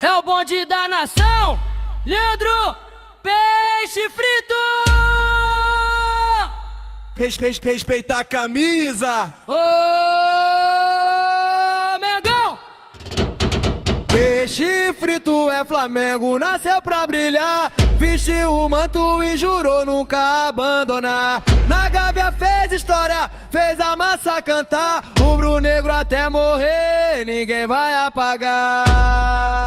É o bonde da nação, Leandro Peixe Frito. Respeita a camisa. Ô, Mengão! Peixe Frito é Flamengo, nasceu pra brilhar. Vestiu o manto e jurou nunca abandonar. Na Gávea fez história, fez a massa cantar. Rubro-negro até morrer, ninguém vai apagar.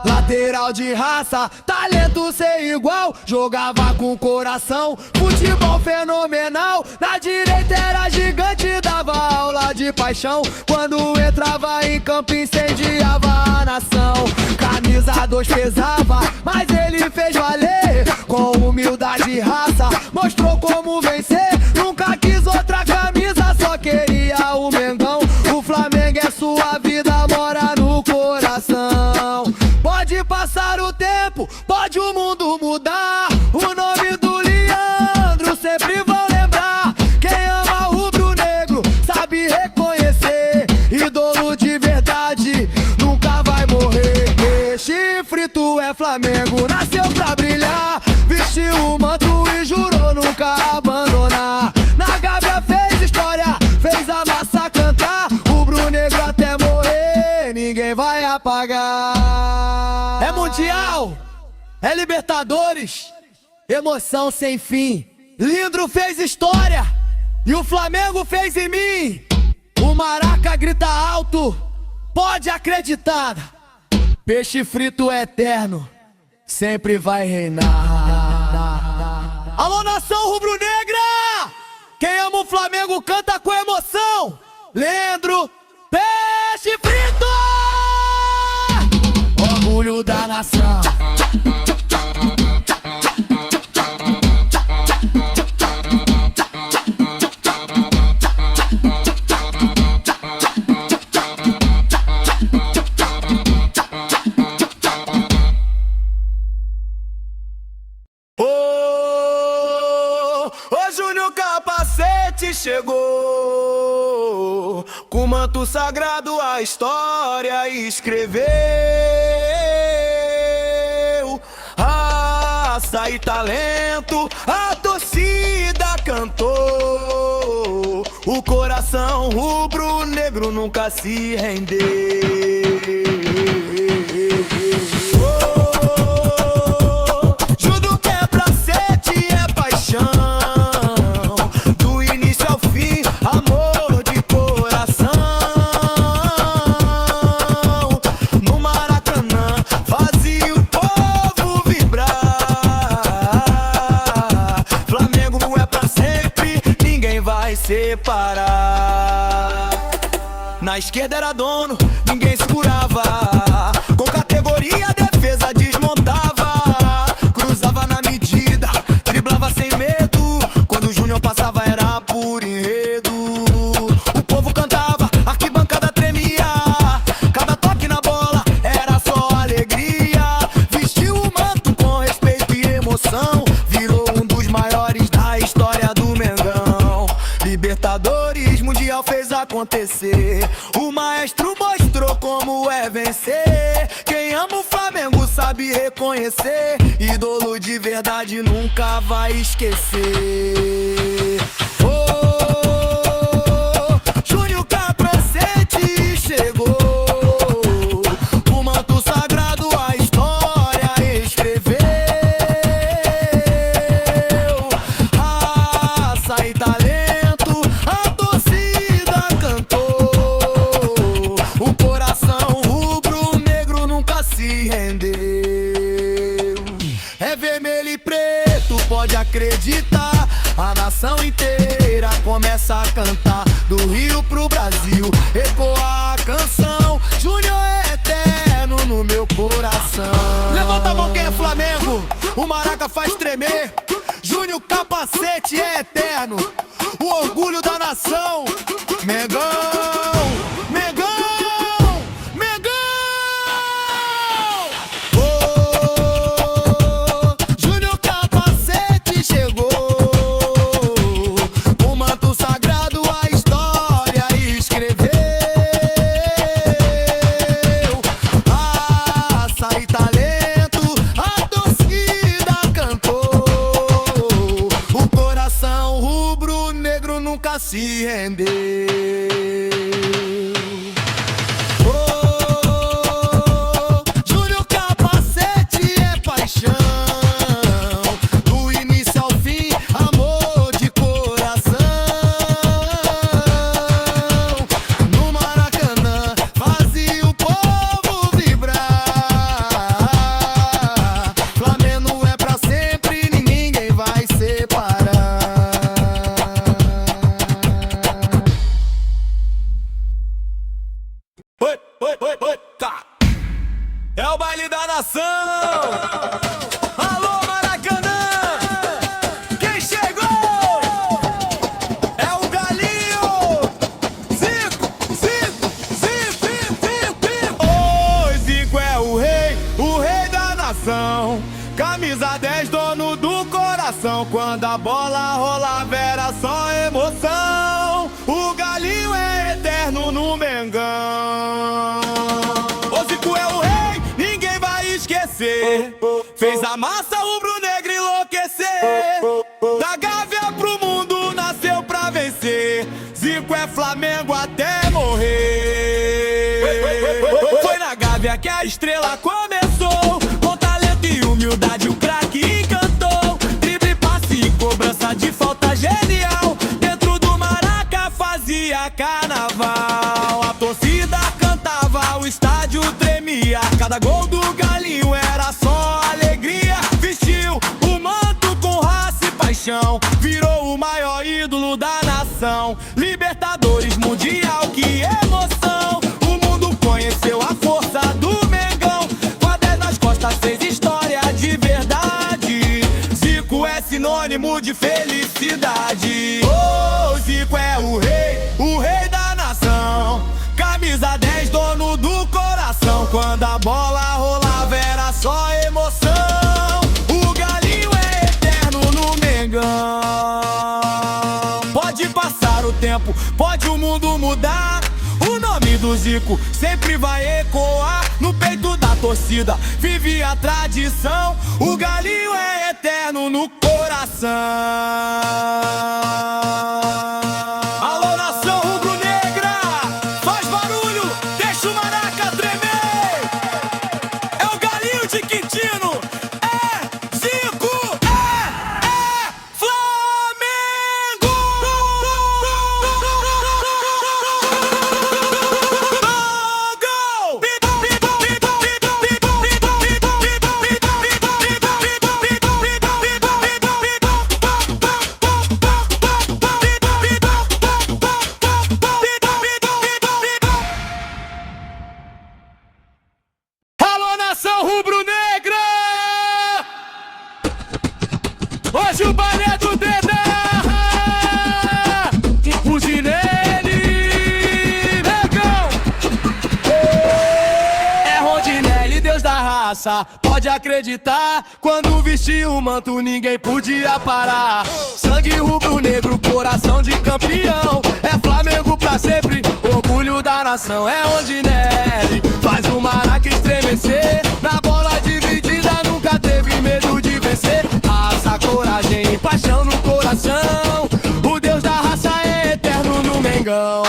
Lateral de raça, talento sem igual. Jogava com coração, futebol fenomenal. Na direita era gigante, dava aula de paixão. Quando entrava em campo incendiava a nação. Camisa 2 pesava, mas ele fez valer. Com humildade e raça, mostrou como vencer. Nunca quis outra camisa, só queria o Mengão. O Flamengo é sua vida, mora no coração. Pode passar o tempo, pode o mundo mudar. O nome do Leandro sempre vão lembrar. Quem ama o rubro-negro sabe reconhecer. Ídolo de verdade, nunca vai morrer. Peixe Frito é Flamengo, nasceu pra brilhar. Vestiu o manto e jurou nunca abandonar. Na Gávea fez história, fez a massa cantar. Rubro-negro até morrer, ninguém vai apagar. É mundial, é Libertadores, emoção sem fim. Leandro fez história e o Flamengo fez em mim. O Maraca grita alto, pode acreditar. Peixe Frito é eterno, sempre vai reinar. Alô, nação rubro-negra! Quem ama o Flamengo canta com emoção. Leandro Peixe Frito! Orgulho da nação. Ô Júnior Capacete chegou, com manto sagrado a história escreveu. Raça e talento, a torcida cantou. O coração rubro-negro nunca se rendeu. Separar. Na esquerda era dono, ninguém segurava. Com categoria a defesa desmontava. Cruzava na medida, driblava sem medo. Quando o Júnior passava era por enredo. O povo cantava, a arquibancada tremia. Cada toque na bola era só alegria. Vestiu o manto com respeito e emoção. Virou um dos maiores da história do Mengão. Libertadores, Mundial fez acontecer. O maestro mostrou como é vencer. Quem ama o Flamengo sabe reconhecer. Ídolo de verdade nunca vai esquecer. Júnior Capacete chegou, o manto sagrado a história escreveu. Raça e talento, a torcida cantou. O coração rubro-negro nunca se rendeu. É vermelho e preto, pode acreditar. A nação inteira começa a cantar. Do Rio pro Brasil, ecoa a canção. Júnior é eterno no meu coração. Levanta a mão quem é Flamengo, o Maraca faz tremer. Júnior Capacete é eterno, o orgulho da nação. Mengão, Mengão, Mengão. Júnior Capacete chegou, o manto sagrado a história escreveu. se rendeu. Júnior Capacete é paixão, do início ao fim, amor de coração. No Maracanã fazia o povo vibrar. Flamengo é pra sempre, ninguém vai separar. Oi, tá. É o baile da nação. Alô, Maracanã! Quem chegou? É o Galinho! Zico! Ô, Zico é o rei da nação. Camisa 10, dono do coração. Quando a bola rolava era só emoção. O Galinho é eterno no Mengão. O Zico é o rei, ninguém vai esquecer. Fez a massa rubro-negra enlouquecer. Da Gávea pro mundo nasceu pra vencer. Zico é Flamengo até morrer. Foi na Gávea que a estrela começou. Com talento e humildade o craque encantou. Drible, passe e cobrança de falta genial. Dentro do Maraca fazia carnaval. A torcida cantava, o estádio tremia. Cada gol do Galinho era só alegria. Vestiu o manto com raça e paixão. Virou o maior ídolo da nação. Libertadores, Mundial, que emoção. O mundo conheceu a força do Mengão. Com a 10 nas costas fez história de verdade. Zico é sinônimo de felicidade. Oh, Zico é o rei da nação. Camisa 10, dono do coração. Quando a bola rolava era só emoção. O Galinho é eterno no Mengão. Pode passar o tempo, pode o mundo mudar. O nome do Zico sempre vai ecoar no peito da torcida. Vive a tradição. O Galinho é eterno no coração. Alô, nação rubro-negra, faz barulho, deixa o Maraca tremer. É o Galinho de Quintino, é Zico, é Flamengo. Gol! Alô, nação rubro-negra! Hoje o baile é do Dedé! Rondinelli, Mengão! É Rondinelli, Deus da raça. Pode acreditar, quando vestiu o manto ninguém podia parar. Sangue rubro-negro, coração de campeão. É Flamengo pra sempre, orgulho da nação. É Rondinelli, faz o Maraca estremecer. Na bola dividida nunca teve medo de vencer. Raça, coragem e paixão no coração. O Deus da raça é eterno no Mengão.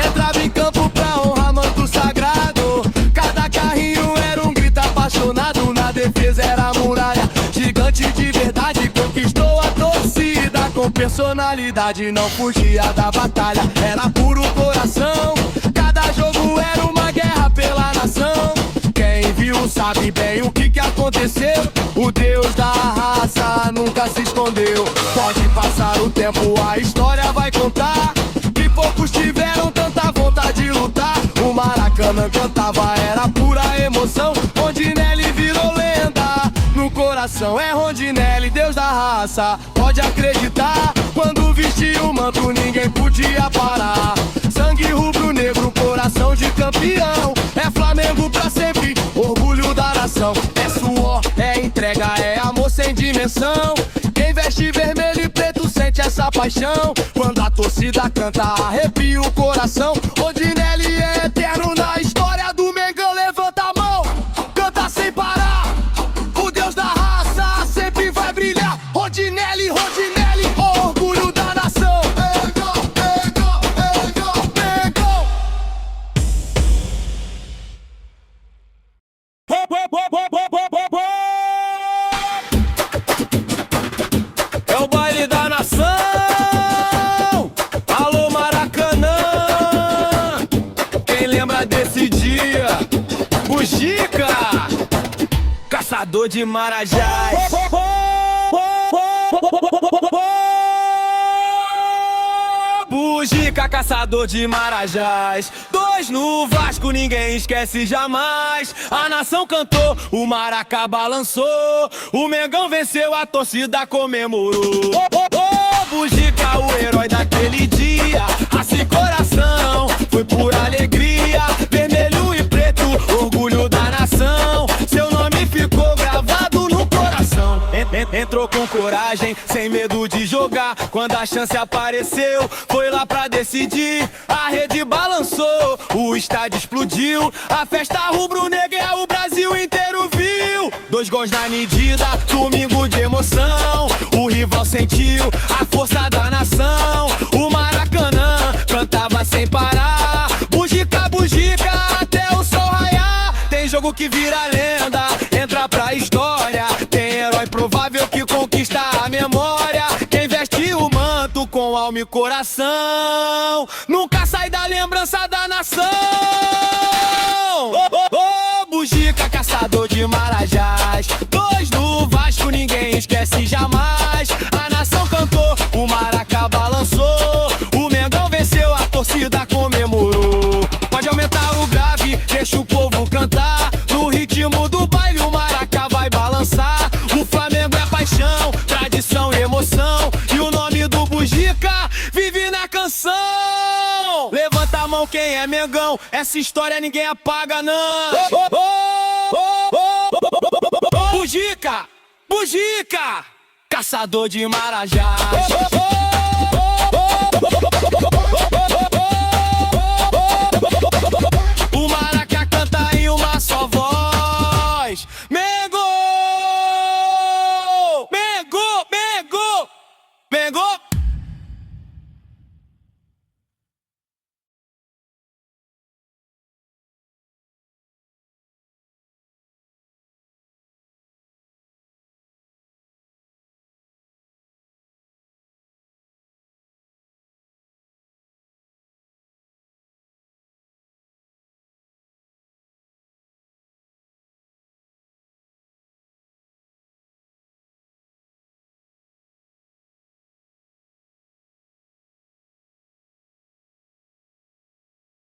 Entrava em campo pra honrar manto sagrado. Cada carrinho era um grito apaixonado. Na defesa era muralha, gigante de verdade. Conquistou a torcida com personalidade. Não fugia da batalha, era puro coração. Cada jogo era uma guerra pela nação. Quem viu sabe bem o que aconteceu. O Deus da raça nunca se escondeu. Pode passar o tempo, a história vai contar que poucos tiveram tanta vontade de lutar. O Maracanã cantava, era pura emoção. Rondinelli virou lenda no coração. É Rondinelli, Deus da raça. Pode acreditar, quando vestiu o manto ninguém podia parar. Sangue rubro-negro, coração de campeão. É Flamengo pra sempre, orgulho da nação. É suor, é entrega, é amor sem dimensão. Quem veste vermelho e preto sente essa paixão. Quando a torcida canta, arrepia o coração. Rondinelli é eterno na história do Mengão. Levanta a mão, canta sem parar. O Deus da raça sempre vai brilhar. Rondinelli, Rondinelli, orgulho da nação. Bugica, caçador de marajás. Bugica, caçador de marajás. 2 no Vasco, ninguém esquece jamais. A nação cantou, o Maracá balançou. O Mengão venceu, a torcida comemorou. Bugica, o herói daquele dia. Raça e coração, foi por alegria. Vermelho e preto, orgulho da nação. Seu nome ficou gravado no coração. Entrou com coragem, sem medo de jogar. Quando a chance apareceu, foi lá pra decidir. A rede balançou, o estádio explodiu. A festa rubro-negra o Brasil inteiro viu. 2 gols na medida, domingo de emoção. O rival sentiu a força da nação. O Maracanã cantava sem parar. Bugica, bugica, até o sol raiar. Tem jogo que vira lenda, entra pra história. Tem herói provável que conquista a memória. Quem veste o manto com alma e coração nunca sai da lembrança da nação. Bugica, caçador de marajás. 2 no Vasco, ninguém esquece jamais. A nação cantou, o Maracá balançou. O Mengão venceu, a torcida comemorou. Pode aumentar o grave, deixa o povo cantar. No ritmo do baile o Maracá vai balançar. O Flamengo é paixão, tradição e emoção. E o nome do Bugica vive na canção. Levanta a mão quem é Mengão, essa história ninguém apaga não. Bugica, bugica, caçador de marajás.